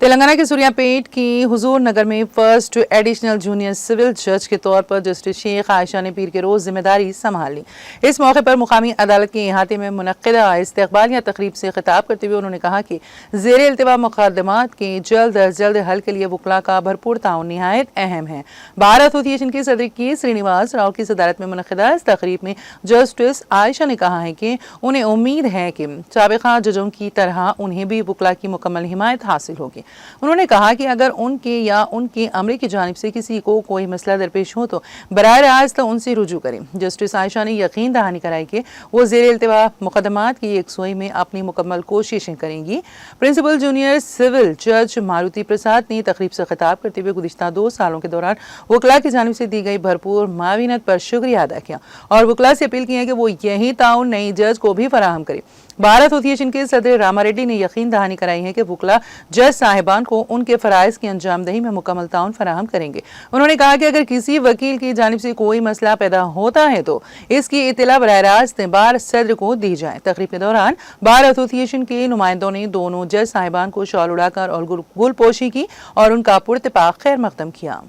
تلنگانہ کے سوریا پیٹ کی حضور نگر میں فرسٹ ایڈیشنل جونیئر سول جج کے طور پر جسٹس شیخ عائشہ نے پیر کے روز ذمہ داری سنبھال لی۔ اس موقع پر مقامی عدالت کے احاطے میں منعقدہ استقبالیہ تقریب سے خطاب کرتے ہوئے انہوں نے کہا کہ زیر التوا مقدمات کے جلد از جلد حل کے لیے وکلاء کا بھرپور تعاون نہایت اہم ہے۔ بار ایسوسی کے صدر کی سرینیواس راؤ کی صدارت میں منعقدہ اس تقریب میں جسٹس عائشہ نے کہا ہے کہ انہیں امید ہے کہ سابقہ ججوں کی طرح انہیں بھی وکلاء کی مکمل حمایت حاصل ہوگی۔ انہوں نے کہا کہ اگر ان کے یا ان کے عملے کی جانب سے کسی کو کوئی مسئلہ درپیش ہو تو براہ راست ان سے رجوع کریں۔ جسٹس عائشہ نے یقین دہانی کرائی کہ وہ زیر التوا مقدمات کی یکسوئی میں اپنی مکمل کوششیں کریں گی۔ پرنسپل جونیئر سول جج ماروتی پرساد نے تقریب سے خطاب کرتے ہوئے گزشتہ 2 سالوں کے دوران وکلاء کی جانب سے دی گئی بھرپور معاونت پر شکریہ ادا کیا اور وکلاء سے اپیل کی ہے کہ وہ یہی تعاون نئی جج کو بھی فراہم کرے۔ بار ایسوسی کے صدر راما ریڈی نے یقین دہانی کرائی ہے کہ وکلاء جج صاحبان کو ان کے فرائض کی انجام دہی میں مکمل تعاون فراہم کریں گے۔ انہوں نے کہا کہ اگر کسی وکیل کی جانب سے کوئی مسئلہ پیدا ہوتا ہے تو اس کی اطلاع براہ راست بار صدر کو دی جائے۔ تقریب کے دوران بار ایسوسی کے نمائندوں نے دونوں جج صاحبان کو شال اڑا کر اور گل پوشی کی اور ان کا پرتپاک خیر مقدم کیا۔